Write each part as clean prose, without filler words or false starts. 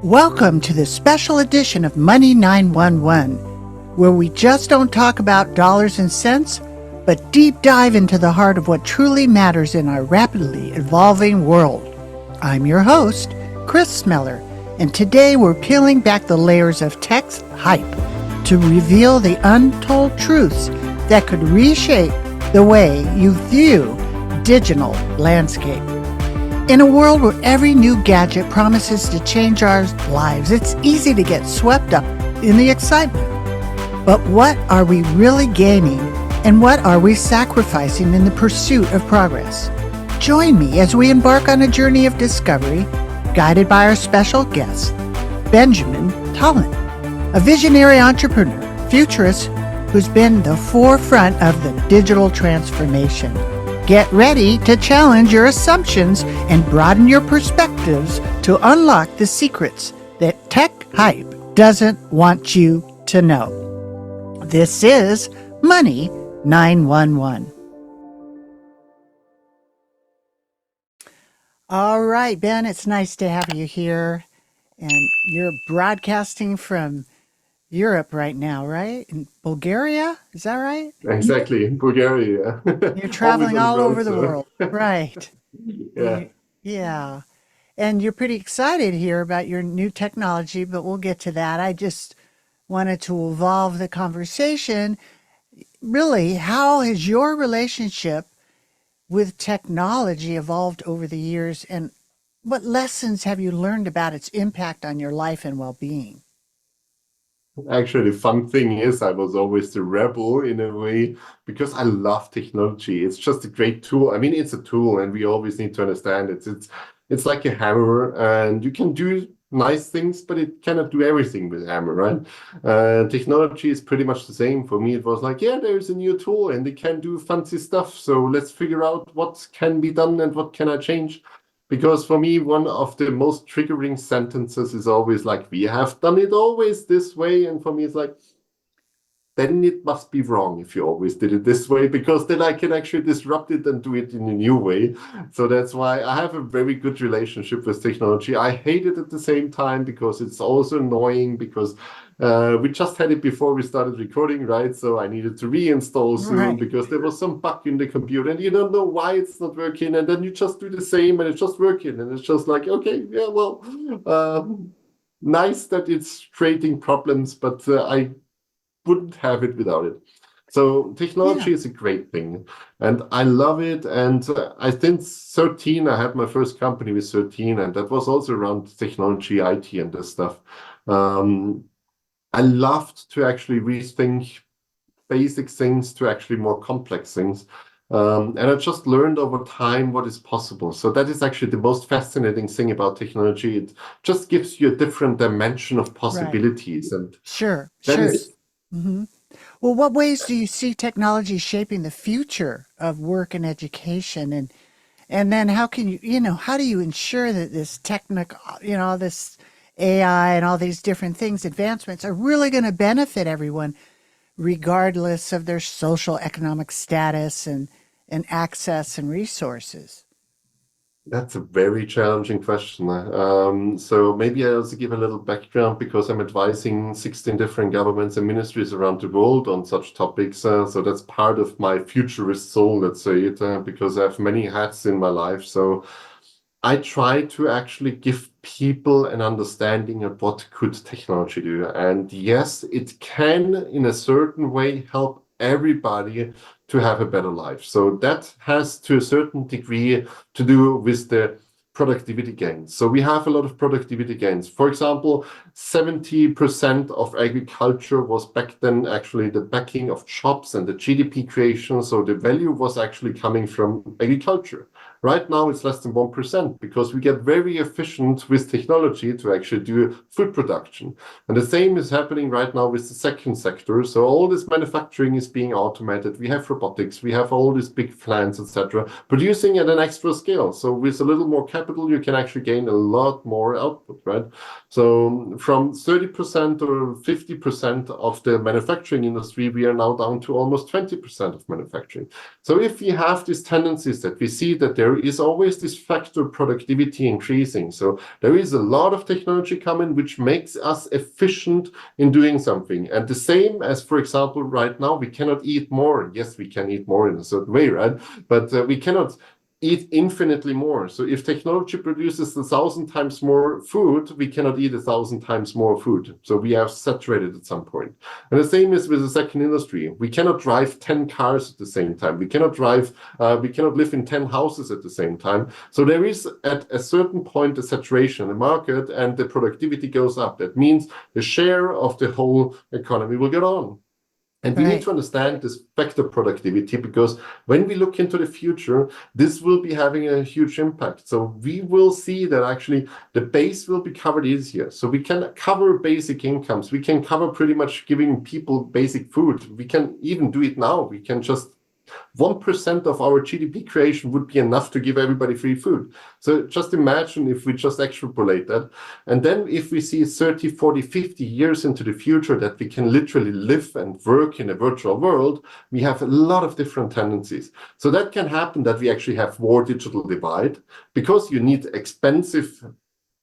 Welcome to this special edition of Money 911, where we just don't talk about dollars and cents, but deep dive into the heart of what truly matters in our rapidly evolving world. I'm your host, Kris Smeller, and today we're peeling back the layers of tech hype to reveal the untold truths that could reshape the way you view digital landscape. In a world where every new gadget promises to change our lives, it's easy to get swept up in the excitement. But what are we really gaining, and what are we sacrificing in the pursuit of progress? Join me as we embark on a journey of discovery, guided by our special guest, Benjamin Talin, a visionary entrepreneur, futurist who's been the forefront of the digital transformation. Get ready to challenge your assumptions and broaden your perspectives to unlock the secrets that tech hype doesn't want you to know. This is Money 911. All right, Ben, it's nice to have you here. And you're broadcasting from Europe right now, right? In Bulgaria? Is that right? Exactly, in Bulgaria. You're Always traveling on the all road, over the so world. Right. yeah. Yeah. And you're pretty excited here about your new technology, but we'll get to that. I just wanted to evolve the conversation. Really, how has your relationship with technology evolved over the years, and what lessons have you learned about its impact on your life and well-being? Actually, the fun thing is I was always the rebel in a way because I love technology. It's just a great tool. I mean, it's a tool, and we always need to understand it's like a hammer, and you can do nice things, but it cannot do everything with a hammer, right? Technology is pretty much the same. For me, it was like, yeah, there's a new tool, and it can do fancy stuff. So let's figure out what can be done and what can I change. Because for me, one of the most triggering sentences is always like, we have done it always this way. And for me, it's like, then it must be wrong if you always did it this way, because then I can actually disrupt it and do it in a new way. So that's why I have a very good relationship with technology. I hate it at the same time because it's also annoying because we just had it before we started recording, right? So I needed to reinstall soon Right. because there was some bug in the computer and you don't know why it's not working. And then you just do the same and it's just working. And it's just like, okay, yeah, well, nice that it's creating problems, but I wouldn't have it without it. So Yeah. technology is a great thing, and I love it. And I think 13, I had my first company with 13, and that was also around technology, IT, and this stuff. Um, I loved to actually rethink basic things to actually more complex things. And I just learned over time what is possible. So that is actually the most fascinating thing about technology. It just gives you a different dimension of Right. possibilities. And Sure. that Sure. is Well, what ways do you see technology shaping the future of work and education? And then how can how do you ensure that this technical, this AI and all these different things, advancements are really going to benefit everyone, regardless of their social economic status and access and resources? That's a very challenging question. So maybe I also give a little background because I'm advising 16 different governments and ministries around the world on such topics. So that's part of my futurist soul, let's say it, because I have many hats in my life. So I try to actually give people an understanding of what could technology do. And yes, it can, in a certain way, help everybody to have a better life. So that has, to a certain degree, to do with the productivity gains. So we have a lot of productivity gains. For example, 70% of agriculture was back then actually the backing of jobs and the GDP creation. So the value was actually coming from agriculture. Right now, it's less than 1% because we get very efficient with technology to actually do food production. And the same is happening right now with the second sector. So all this manufacturing is being automated. We have robotics, we have all these big plants, etc., producing at an extra scale. So with a little more capital, you can actually gain a lot more output, right? So from 30% or 50% of the manufacturing industry, we are now down to almost 20% of manufacturing. So if we have these tendencies that we see that there there is always this factor productivity increasing. So there is a lot of technology coming which makes us efficient in doing something. And the same as, for example, right now, we cannot eat more. Yes, we can eat more in a certain way, right? But we cannot eat infinitely more. So if technology produces 1,000 times more food, we cannot eat 1,000 times more food. So we are saturated at some point. And the same is with the second industry. We cannot drive 10 cars at the same time. We cannot live in 10 houses at the same time. So there is at a certain point a saturation in the market and the productivity goes up. That means the share of the whole economy will get on. And we need to understand this factor productivity, because when we look into the future, this will be having a huge impact. So we will see that actually the base will be covered easier. So we can cover basic incomes. We can cover pretty much giving people basic food. We can even do it now. We can just 1% of our GDP creation would be enough to give everybody free food. So just imagine if we just extrapolate that. And then if we see 30, 40, 50 years into the future that we can literally live and work in a virtual world, we have a lot of different tendencies. So that can happen that we actually have more digital divide, because you need expensive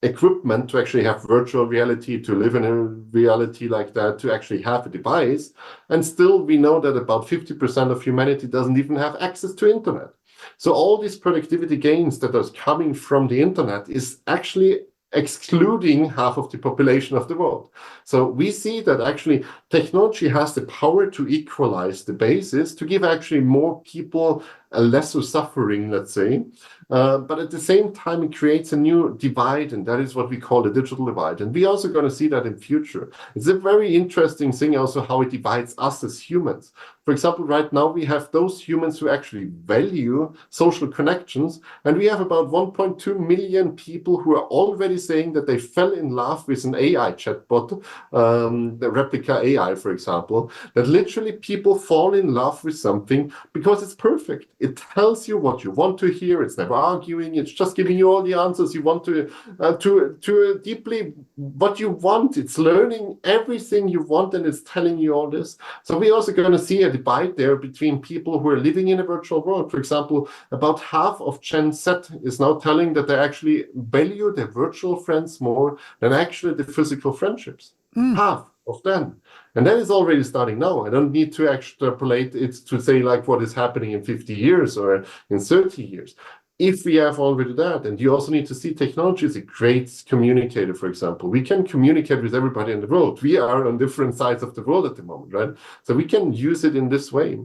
equipment to actually have virtual reality, to live in a reality like that, to actually have a device. And still we know that about 50% of humanity doesn't even have access to internet. So all these productivity gains that are coming from the internet is actually excluding half of the population of the world. So we see that actually technology has the power to equalize the basis, to give actually more people a lesser suffering, let's say. But at the same time, it creates a new divide, and that is what we call the digital divide. And we're also going to see that in future. It's a very interesting thing also how it divides us as humans. For example, right now we have those humans who actually value social connections, and we have about 1.2 million people who are already saying that they fell in love with an AI chatbot, the replica AI, for example, that literally people fall in love with something because it's perfect. It tells you what you want to hear. It's never arguing. It's just giving you all the answers you want to deeply what you want. It's learning everything you want, and it's telling you all this. So we're also going to see a divide there between people who are living in a virtual world. For example, about half of Gen Z is now telling that they actually value their virtual friends more than actually the physical friendships. Half of them. And that is already starting now. I don't need to extrapolate it to say like what is happening in 50 years or in 30 years. If we have already that, and you also need to see technology is a great communicator, for example. We can communicate with everybody in the world. We are on different sides of the world at the moment, right? So we can use it in this way.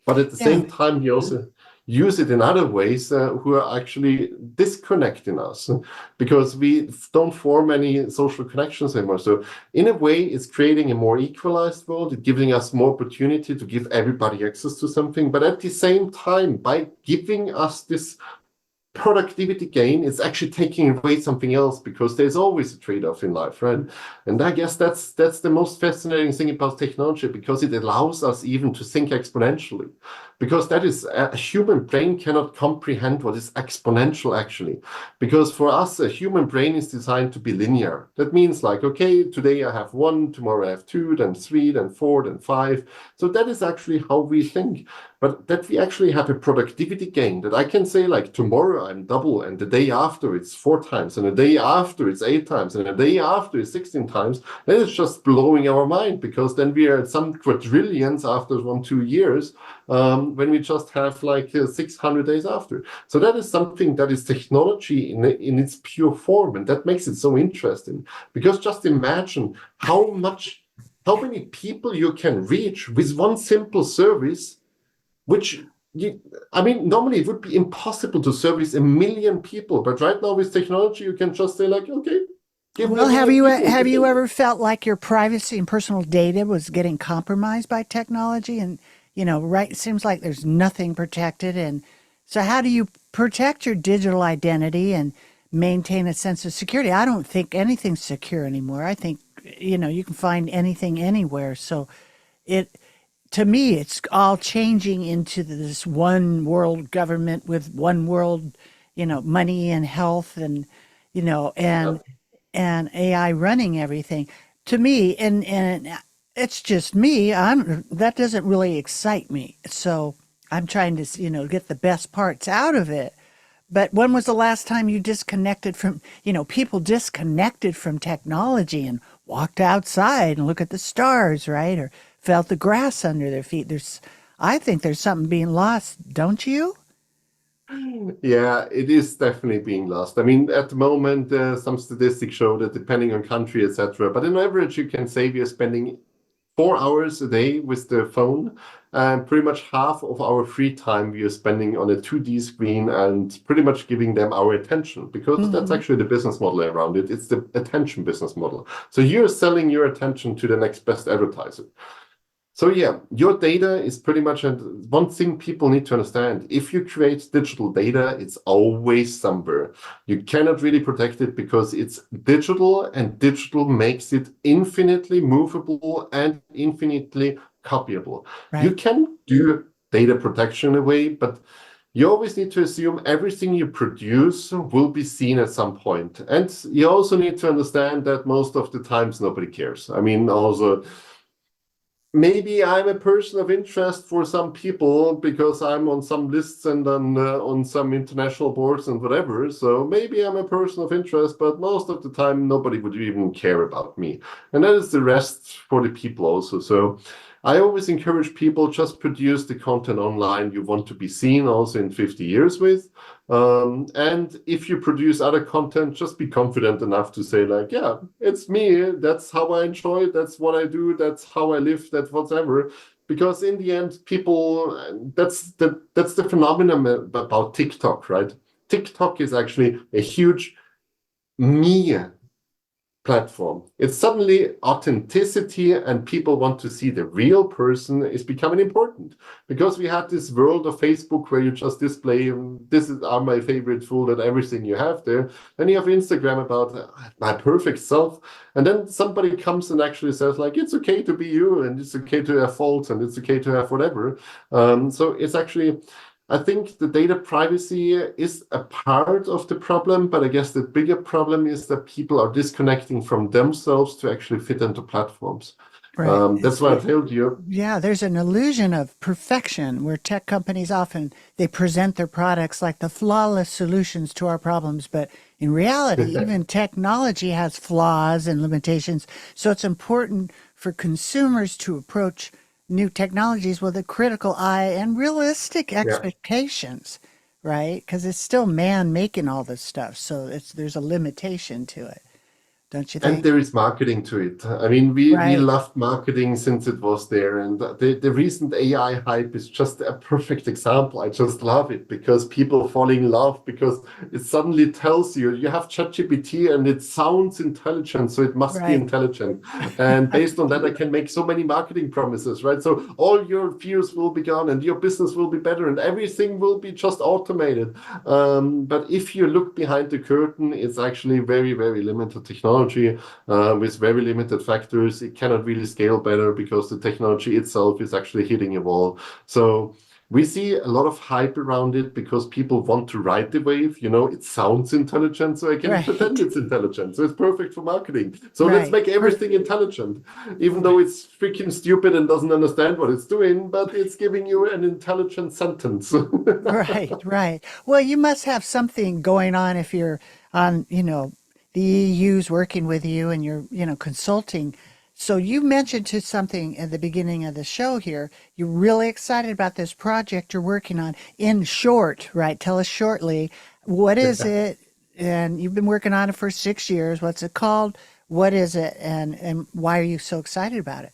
But at the same time, we also use it in other ways who are actually disconnecting us, because we don't form any social connections anymore. So in a way, it's creating a more equalized world. It's giving us more opportunity to give everybody access to something. But at the same time, by giving us this productivity gain, it's actually taking away something else, because there's always a trade-off in life, right? And I guess that's the most fascinating thing about technology, because it allows us even to think exponentially, because that is a human brain cannot comprehend what is exponential actually, because for us a human brain is designed to be linear. That means like, okay, today I have 1, tomorrow I have 2, then 3, then 4, then 5. So that is actually how we think. But that we actually have a productivity gain, that I can say like tomorrow I'm double, and the day after it's 4 times, and the day after it's 8 times, and the day after it's 16 times. That is just blowing our mind, because then we are at some quadrillions after 1-2 years, when we just have like 600 days after. So that is something that is technology in its pure form, and that makes it so interesting, because just imagine how many people you can reach with one simple service, which normally it would be impossible to service 1 million people, but right now with technology you can just say like, okay, give me Well, 1 million people. have you ever felt like your privacy and personal data was getting compromised by technology? And right, it seems like there's nothing protected. And so, how do you protect your digital identity and maintain a sense of security? I don't think anything's secure anymore. I think you can find anything anywhere. So, to me, it's all changing into this one world government with one world, money and health and, Yeah. and AI running everything. To me, and it's just me, that doesn't really excite me. So I'm trying to, get the best parts out of it. But when was the last time you disconnected from, people disconnected from technology and walked outside and look at the stars, right? Or felt the grass under their feet? I think there's something being lost, don't you? Yeah, it is definitely being lost. I mean, at the moment, some statistics show that depending on country, etc., but on average, you can say we are spending 4 hours a day with the phone, and pretty much half of our free time we are spending on a 2D screen and pretty much giving them our attention because that's Hmm. actually the business model around it. It's the attention business model. So you're selling your attention to the next best advertiser. So yeah, your data is pretty much one thing people need to understand. If you create digital data, it's always somewhere. You cannot really protect it because it's digital, and digital makes it infinitely movable and infinitely copyable. You Right. can do data protection in a way, but you always need to assume everything you produce will be seen at some point. And you also need to understand that most of the times nobody cares. I mean, also, maybe I'm a person of interest for some people because I'm on some lists and on some international boards and whatever. So maybe I'm a person of interest, but most of the time nobody would even care about me. And that is the rest for the people also. So I always encourage people just produce the content online you want to be seen also in 50 years with. And if you produce other content, just be confident enough to say like, yeah, it's me. That's how I enjoy. That's what I do. That's how I live. That's whatever. Because in the end, people, that's the phenomenon about TikTok, right? TikTok is actually a huge me platform. It's suddenly authenticity, and people want to see the real person is becoming important because we had this world of Facebook where you just display this is are my favorite food and everything you have there. Then you have Instagram about my perfect self, and then somebody comes and actually says like it's okay to be you and it's okay to have faults and it's okay to have whatever. So it's actually I think the data privacy is a part of the problem, but I guess the bigger problem is that people are disconnecting from themselves to actually fit into platforms. Right. That's why I told you. Yeah, there's an illusion of perfection where tech companies often they present their products like the flawless solutions to our problems, but in reality, even technology has flaws and limitations. So it's important for consumers to approach new technologies with a critical eye and realistic Yeah. expectations, right? Because it's still man making all this stuff, so there's a limitation to it, don't you And think? there is marketing to it. I mean, we Right, loved marketing since it was there. And the recent AI hype is just a perfect example. I just love it because people fall in love because it suddenly tells you you have ChatGPT and it sounds intelligent, so it must be right, intelligent. And based on that, I can make so many marketing promises, right? So all your fears will be gone and your business will be better and everything will be just automated. But if you look behind the curtain, it's actually very, very limited technology with very limited factors. It cannot really scale better because the technology itself is actually hitting a wall. So we see a lot of hype around it because people want to ride the wave. You know, it sounds intelligent, so I can pretend right, it's intelligent. So it's perfect for marketing. So let's right. make everything intelligent, even though it's freaking stupid and doesn't understand what it's doing, but it's giving you an intelligent sentence. Right, right. Well, you must have something going on if you're on, the EU's working with you and you're, consulting. So you mentioned to something at the beginning of the show here. You're really excited about this project you're working on. In short, right? Tell us shortly, what is it? And you've been working on it for 6 years. What's it called? What is it? And why are you so excited about it?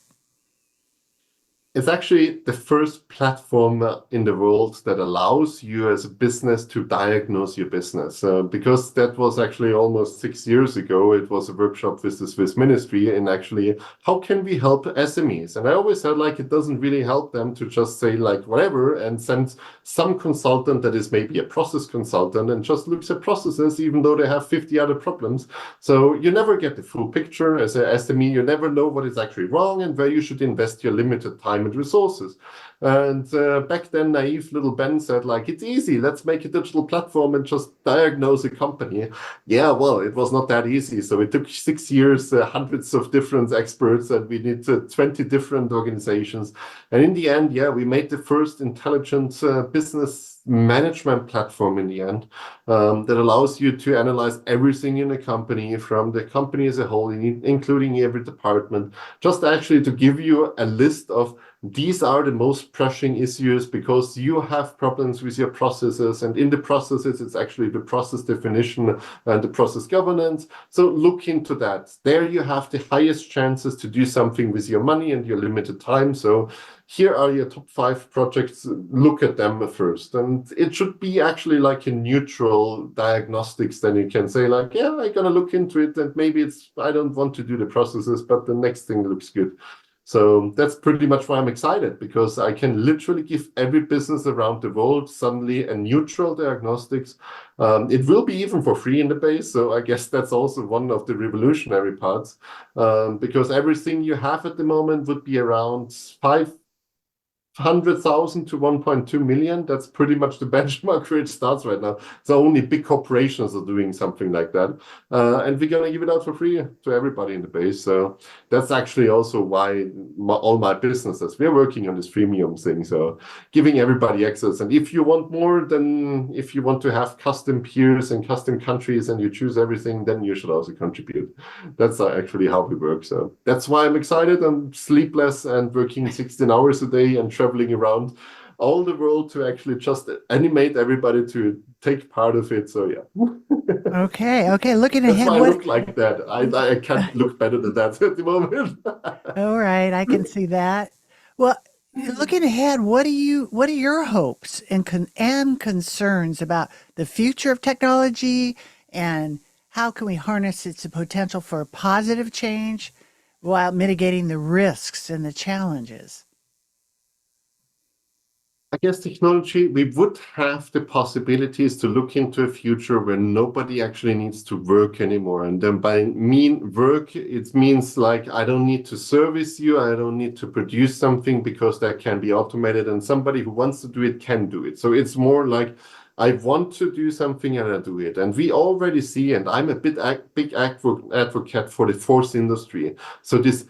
It's actually the first platform in the world that allows you as a business to diagnose your business. Because that was actually almost 6 years ago. It was a workshop with the Swiss Ministry and actually how can we help SMEs? And I always said like it doesn't really help them to just say like whatever and send some consultant that is maybe a process consultant and just looks at processes even though they have 50 other problems. So you never get the full picture as a SME. You never know what is actually wrong and where you should invest your limited time and resources. And back then, naive little Ben said, like, it's easy. Let's make a digital platform and just diagnose a company. Yeah, well, it was not that easy. So it took 6 years, hundreds of different experts, and we needed 20 different organizations. And in the end, yeah, we made the first intelligent business management platform in the end that allows you to analyze everything in a company from the company as a whole, including every department, just actually to give you a list of these are the most pressing issues because you have problems with your processes, and in the processes, it's actually the process definition and the process governance. So look into that. There you have the highest chances to do something with your money and your limited time. So here are your top 5 projects. Look at them first. And it should be actually like a neutral diagnostics. Then you can say like, yeah, I'm going to look into it. And maybe I don't want to do the processes, but the next thing looks good. So that's pretty much why I'm excited, because I can literally give every business around the world suddenly a neutral diagnostics. It will be even for free in the base. So I guess that's also one of the revolutionary parts, because everything you have at the moment would be around 500,000 to 1.2 million. That's pretty much the benchmark where it starts right now. So only big corporations are doing something like that. And we're going to give it out for free to everybody in the base. So that's actually also why all my businesses, we're working on this freemium thing. So giving everybody access. And if you want more, then if you want to have custom peers and custom countries and you choose everything, then you should also contribute. That's actually how we work. So that's why I'm excited. I'm sleepless and working 16 hours a day and traveling around all the world to actually just animate everybody to take part of it. So yeah. Okay. Looking That's ahead, why I what? look like that. I can't look better than that at the moment. All right, I can see that. Well, looking ahead, what are your hopes and concerns about the future of technology, and how can we harness its potential for positive change while mitigating the risks and the challenges? I guess technology, we would have the possibilities to look into a future where nobody actually needs to work anymore. And then by work, it means like I don't need to service you, I don't need to produce something because that can be automated, and somebody who wants to do it can do it. So it's more like I want to do something and I do it. And we already see, and I'm a big advocate for the fourth industry. So this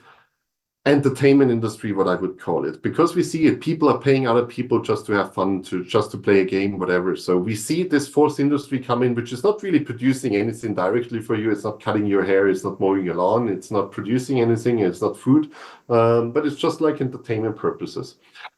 entertainment industry, what I would call it, because we see it. People are paying other people just to have fun, just to play a game, whatever. So we see this fourth industry come in, which is not really producing anything directly for you. It's not cutting your hair, it's not mowing your lawn, it's not producing anything, it's not food, but it's just like entertainment purposes.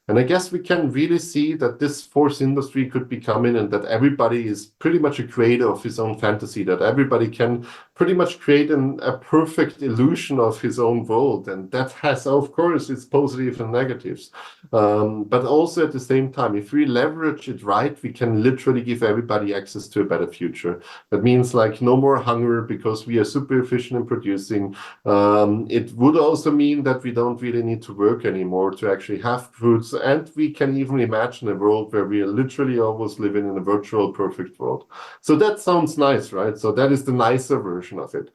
And I guess we can really see that this fourth industry could be coming, and that everybody is pretty much a creator of his own fantasy, that everybody can pretty much create a perfect illusion of his own world. And that has, of course, its positives and negatives. But also at the same time, if we leverage it right, we can literally give everybody access to a better future. That means like no more hunger because we are super efficient in producing. It would also mean that we don't really need to work anymore to actually have foods. And we can even imagine a world where we are literally always living in a virtual perfect world. So that sounds nice, right? So that is the nicer version of it.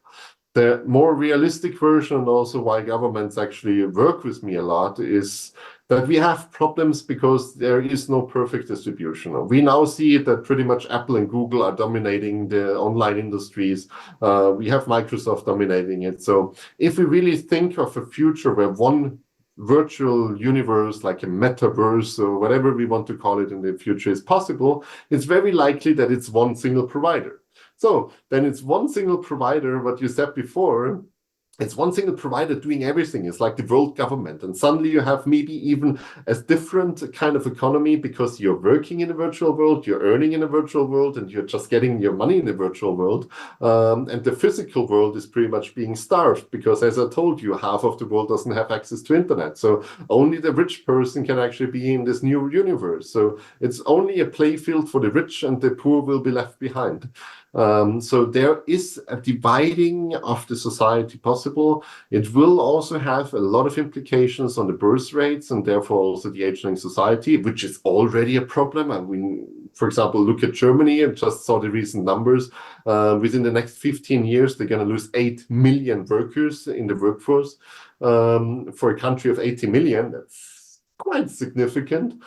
The more realistic version, and also why governments actually work with me a lot, is that we have problems because there is no perfect distribution. We now see that pretty much Apple and Google are dominating the online industries. We have Microsoft dominating it. So if we really think of a future where one virtual universe, like a metaverse or whatever we want to call it in the future, is possible, it's very likely that it's one single provider. So then it's one single provider, what you said before, it's one single provider doing everything. It's like the world government. And suddenly you have maybe even a different kind of economy because you're working in a virtual world, you're earning in a virtual world, and you're just getting your money in a virtual world. And the physical world is pretty much being starved because, as I told you, half of the world doesn't have access to internet. So only the rich person can actually be in this new universe. So it's only a play field for the rich, and the poor will be left behind. So there is a dividing of the society possible. It will also have a lot of implications on the birth rates and therefore also the aging society, which is already a problem. I mean, for example, look at Germany. I just saw the recent numbers. Within the next 15 years, they're going to lose 8 million workers in the workforce. For a country of 80 million, that's quite significant.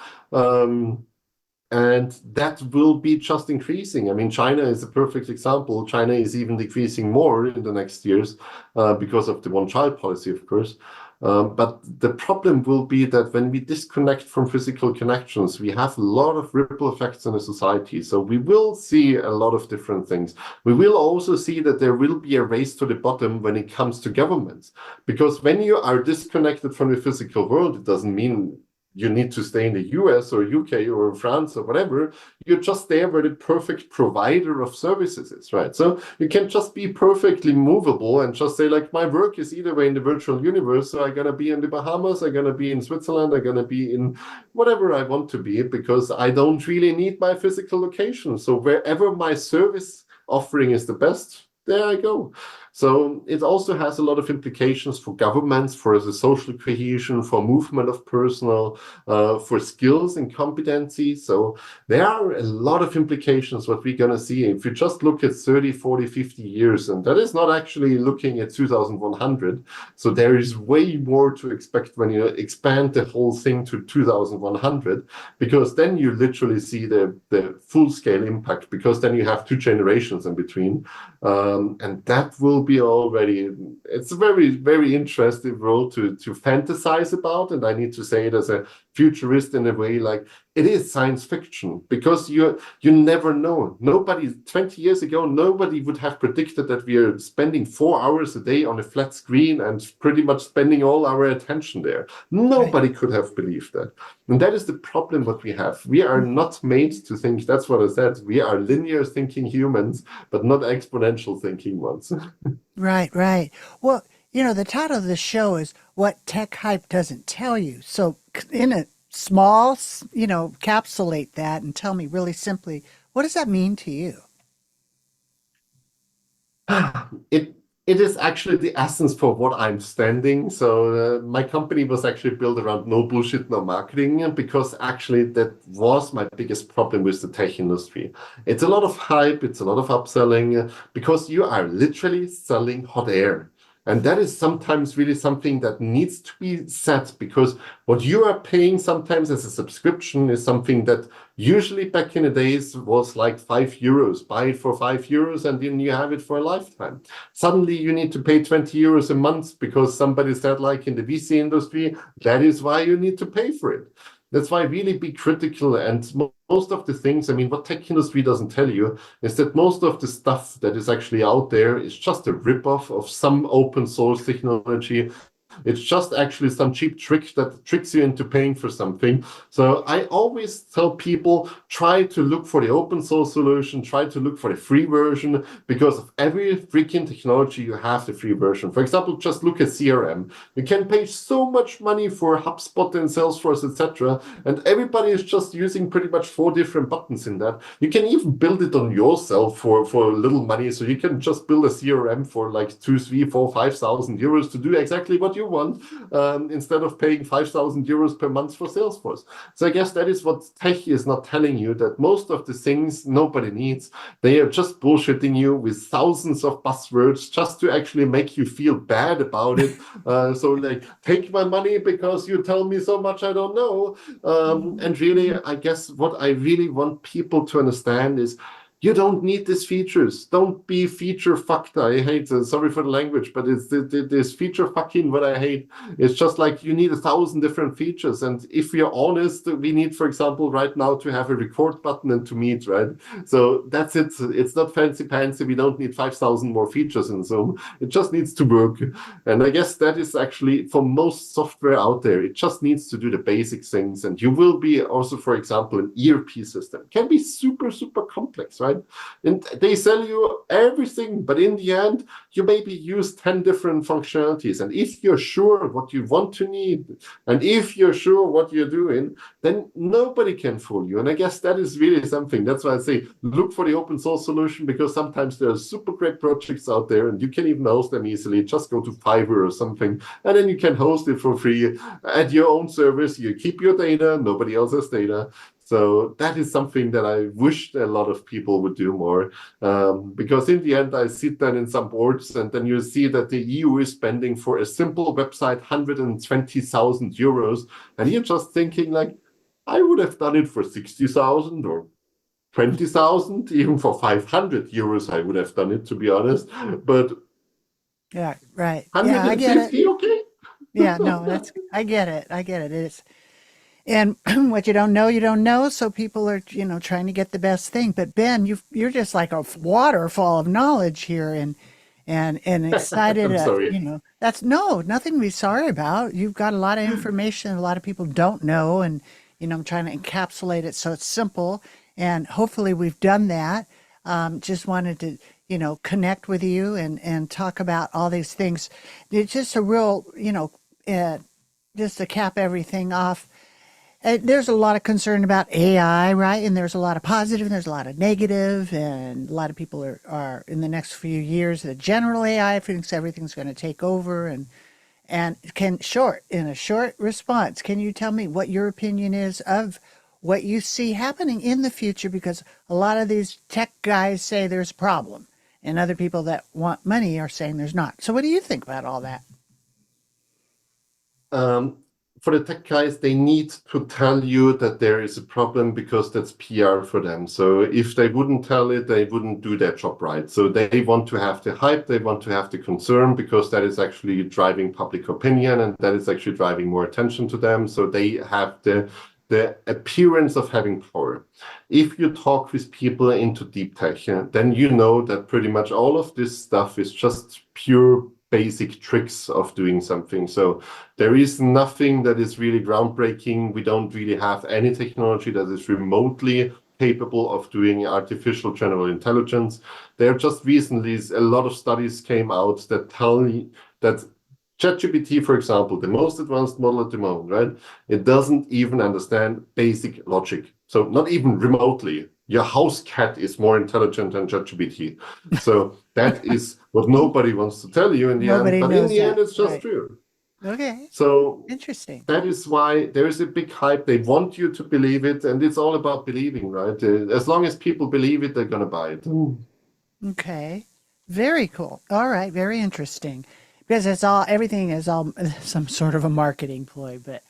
And that will be just increasing. I mean, China is a perfect example. China is even decreasing more in the next years because of the one-child policy, of course. But the problem will be that when we disconnect from physical connections, we have a lot of ripple effects in a society. So we will see a lot of different things. We will also see that there will be a race to the bottom when it comes to governments. Because when you are disconnected from the physical world, it doesn't mean you need to stay in the US or UK or France or whatever. You're just there where the perfect provider of services is, right? So you can just be perfectly movable and just say, like, my work is either way in the virtual universe. So I'm going to be in the Bahamas, I'm going to be in Switzerland, I'm going to be in whatever I want to be, because I don't really need my physical location. So wherever my service offering is the best, there I go. So it also has a lot of implications for governments, for the social cohesion, for movement of personnel, for skills and competencies. So there are a lot of implications what we're going to see if you just look at 30, 40, 50 years. And that is not actually looking at 2100. So there is way more to expect when you expand the whole thing to 2100, because then you literally see the full-scale impact, because then you have 2 generations in between. And that will be already, it's a very, very interesting role to fantasize about. And I need to say it as a futurist in a way, like, it is science fiction, because you never know. 20 years ago, nobody would have predicted that we are spending 4 hours a day on a flat screen and pretty much spending all our attention there. Nobody could have believed that. And that is the problem what we have. We are not made to think, that's what I said, we are linear thinking humans, but not exponential thinking ones. Right, right. Well, the title of the show is What Tech Hype Doesn't Tell You. So, in a small, capsulate that and tell me really simply, what does that mean to you? It is actually the essence for what I'm standing. So my company was actually built around no bullshit, no marketing, because actually that was my biggest problem with the tech industry. It's a lot of hype, it's a lot of upselling, because you are literally selling hot air. And that is sometimes really something that needs to be said, because what you are paying sometimes as a subscription is something that usually back in the days was like €5. Buy it for €5 and then you have it for a lifetime. Suddenly you need to pay €20 a month because somebody said, like in the VC industry, that is why you need to pay for it. That's why really be critical. And most of the things, I mean, what tech industry doesn't tell you is that most of the stuff that is actually out there is just a ripoff of some open source technology. It's just actually some cheap trick that tricks you into paying for something. So I always tell people, try to look for the open source solution, try to look for the free version, because of every freaking technology you have the free version. For example, just look at CRM. You can pay so much money for HubSpot and Salesforce, etc. And everybody is just using pretty much 4 different buttons in that. You can even build it on yourself for little money. So you can just build a CRM for like 2, 3, 4, 5,000 euros to do exactly what you want, instead of paying 5,000 euros per month for Salesforce. So I guess that is what tech is not telling you, that most of the things nobody needs. They are just bullshitting you with thousands of buzzwords just to actually make you feel bad about it. So like, take my money because you tell me so much I don't know. And really, I guess what I really want people to understand is, you don't need these features. Don't be feature fucked. I hate it. Sorry for the language, but it's this feature fucking what I hate. It's just like you need 1,000 different features. And if we're honest, we need, for example, right now to have a record button and to meet, right? So that's it. It's not fancy pantsy. We don't need 5,000 more features in Zoom. It just needs to work. And I guess that is actually for most software out there. It just needs to do the basic things. And you will be also, for example, an ERP system can be super, super complex, right? And they sell you everything, but in the end, you maybe use 10 different functionalities. And if you're sure what you want to need, and if you're sure what you're doing, then nobody can fool you. And I guess that is really something. That's why I say, look for the open source solution, because sometimes there are super great projects out there and you can even host them easily. Just go to Fiverr or something, and then you can host it for free at your own service. You keep your data, nobody else has data. So that is something that I wished a lot of people would do more. Because in the end, I sit then in some boards, and then you see that the EU is spending for a simple website 120,000 euros. And you're just thinking, like, I would have done it for 60,000 or 20,000, even for 500 euros, I would have done it, to be honest. But Yeah, right. Yeah, I get it. 150, okay. Yeah, no, I get it. I get it. It's and what you don't know, you don't know. So people are, trying to get the best thing. But Ben, you're just like a waterfall of knowledge here, and excited. I'm sorry. That's nothing to be sorry about. You've got a lot of information a lot of people don't know, and I'm trying to encapsulate it so it's simple. And hopefully we've done that. Just wanted to, connect with you and talk about all these things. It's just a real, just to cap everything off. There's a lot of concern about AI, right? And there's a lot of positive, and there's a lot of negative, and a lot of people are in the next few years, the general AI thinks everything's going to take over. And in a short response, can you tell me what your opinion is of what you see happening in the future? Because a lot of these tech guys say there's a problem, and other people that want money are saying there's not. So what do you think about all that? For the tech guys, they need to tell you that there is a problem because that's PR for them. So if they wouldn't tell it, they wouldn't do their job right. So they want to have the hype, they want to have the concern, because that is actually driving public opinion, and that is actually driving more attention to them. So they have the appearance of having power. If you talk with people into deep tech, then you know that pretty much all of this stuff is just pure basic tricks of doing something. So there is nothing that is really groundbreaking. We don't really have any technology that is remotely capable of doing artificial general intelligence. There just recently a lot of studies came out that tell you that ChatGPT, for example, the most advanced model at the moment, right? It doesn't even understand basic logic. So not even remotely. Your house cat is more intelligent than ChatGPT. So that is what nobody wants to tell you in the end. Nobody But in knows the end, that. it's just Right. true. Okay. So Interesting. that is why there is a big hype. They want you to believe it, and it's all about believing, right? As long as people believe it, they're going to buy it. Okay. Very cool. All right. Very interesting. Because everything is all some sort of a marketing ploy. But,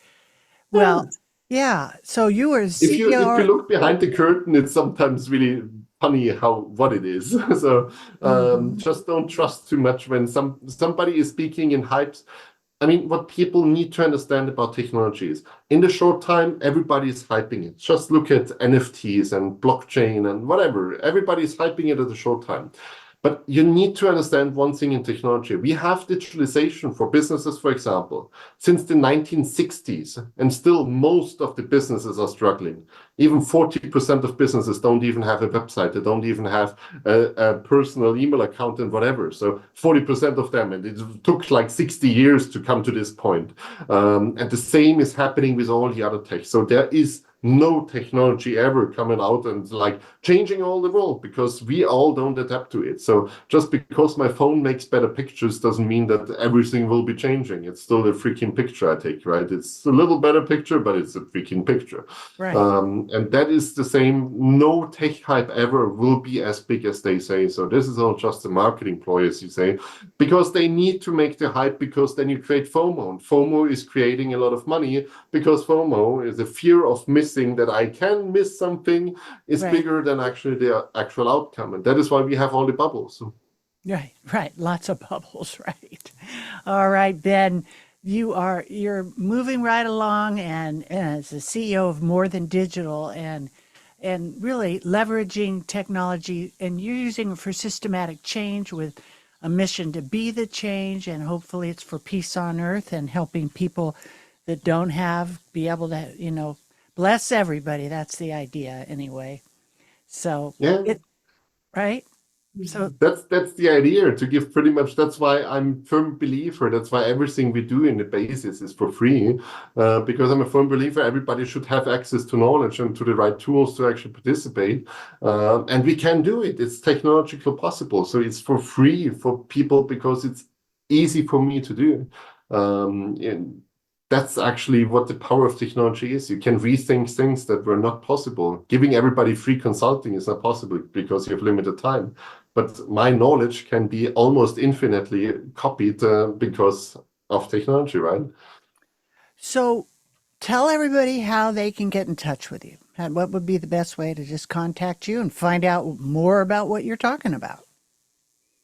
Yeah. well, yeah. So you were If you CEO. look behind the curtain, it's sometimes really funny what it is. So Mhm. just don't trust too much when somebody is speaking in hypes. I mean, what people need to understand about technology is, in the short time, everybody is hyping it. Just look at NFTs and blockchain and whatever. Everybody is hyping it at a short time. But you need to understand one thing in technology. We have digitalization for businesses, for example, since the 1960s, and still most of the businesses are struggling. Even 40% of businesses don't even have a website. They don't even have a personal email account and whatever. So 40% of them, and it took like 60 years to come to this point. And the same is happening with all the other tech. So there is no technology ever coming out and like changing all the world, because we all don't adapt to it. So just because my phone makes better pictures doesn't mean that everything will be changing. It's still a freaking picture I take, right? It's a little better picture, but it's a freaking picture. Right. And that is the same. No tech hype ever will be as big as they say. So this is all just a marketing ploy, as you say, because they need to make the hype, because then you create FOMO. And FOMO is creating a lot of money, because FOMO is the fear of missing, that I can miss something, is Right. bigger than actually the actual outcome. And that is why we have all the bubbles. Right. Right. Lots of bubbles. Right. All right, Ben. You're moving right along, and as the CEO of More Than Digital, and really leveraging technology, and you're using it for systematic change with a mission to be the change, and hopefully it's for peace on earth and helping people that don't have be able to, bless everybody. That's the idea anyway. So Yeah. it right. So That's the idea, to give pretty much. That's why I'm firm believer. That's why everything we do in the basis is for free, because I'm a firm believer. Everybody should have access to knowledge and to the right tools to actually participate, and we can do it. It's technological possible, so it's for free for people because it's easy for me to do. And that's actually what the power of technology is. You can rethink things that were not possible. Giving everybody free consulting is not possible because you have limited time. But my knowledge can be almost infinitely copied because of technology, right? So tell everybody how they can get in touch with you. And what would be the best way to just contact you and find out more about what you're talking about?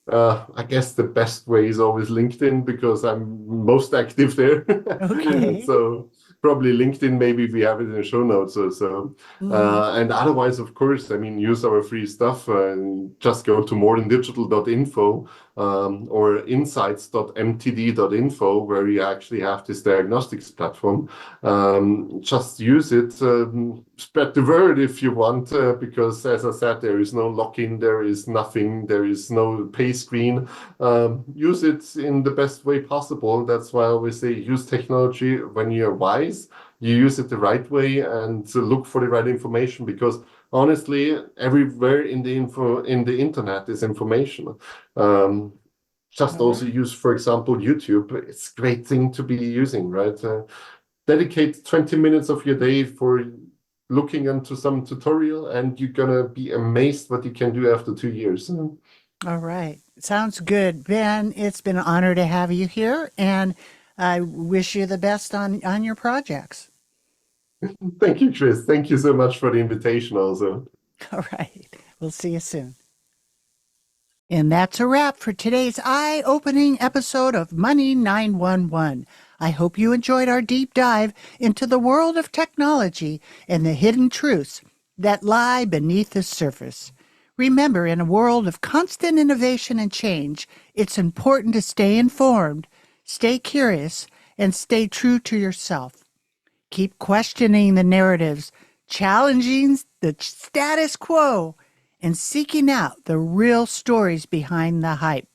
I guess the best way is always LinkedIn because I'm most active there. Okay. So probably LinkedIn, maybe we have it in the show notes or so. Mhm. And otherwise, of course, I mean, use our free stuff and just go to morethandigital.info or insights.mtd.info, where you actually have this diagnostics platform. Just use it, spread the word if you want, because as I said, there is no lock-in, there is nothing, there is no pay screen. Use it in the best way possible. That's why I always say use technology when you're wise. You use it the right way and look for the right information, because honestly, everywhere in the internet is information. Just All also right. use, for example, YouTube. It's a great thing to be using, right? Dedicate 20 minutes of your day for looking into some tutorial, and you're gonna be amazed what you can do after 2 years. All right. Sounds good. Ben, it's been an honor to have you here, and I wish you the best on your projects. Thank you, Chris. Thank you so much for the invitation also. All right. We'll see you soon. And that's a wrap for today's eye-opening episode of Money 911. I hope you enjoyed our deep dive into the world of technology and the hidden truths that lie beneath the surface. Remember, in a world of constant innovation and change, it's important to stay informed, stay curious, and stay true to yourself. Keep questioning the narratives, challenging the status quo, and seeking out the real stories behind the hype.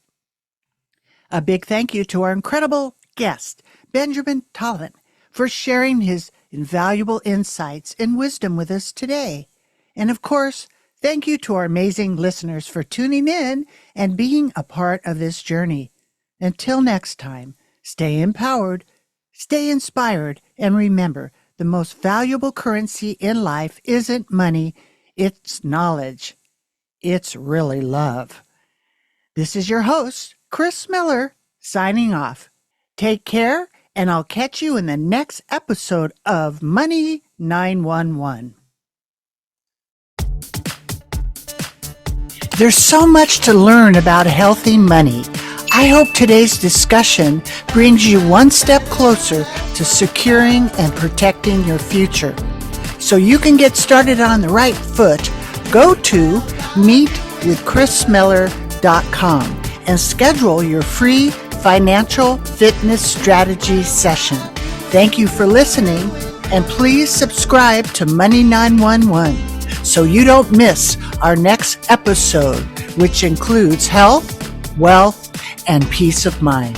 A big thank you to our incredible guest, Benjamin Talin, for sharing his invaluable insights and wisdom with us today. And of course, thank you to our amazing listeners for tuning in and being a part of this journey. Until next time, stay empowered, stay inspired, and remember, the most valuable currency in life isn't money, it's knowledge. It's really love. This is your host, Chris Miller, signing off. Take care, and I'll catch you in the next episode of Money 911. There's so much to learn about healthy money. I hope today's discussion brings you one step closer to securing and protecting your future. So you can get started on the right foot, go to meetwithchrismiller.com and schedule your free financial fitness strategy session. Thank you for listening, and please subscribe to Money 911 so you don't miss our next episode, which includes health, wealth, and peace of mind.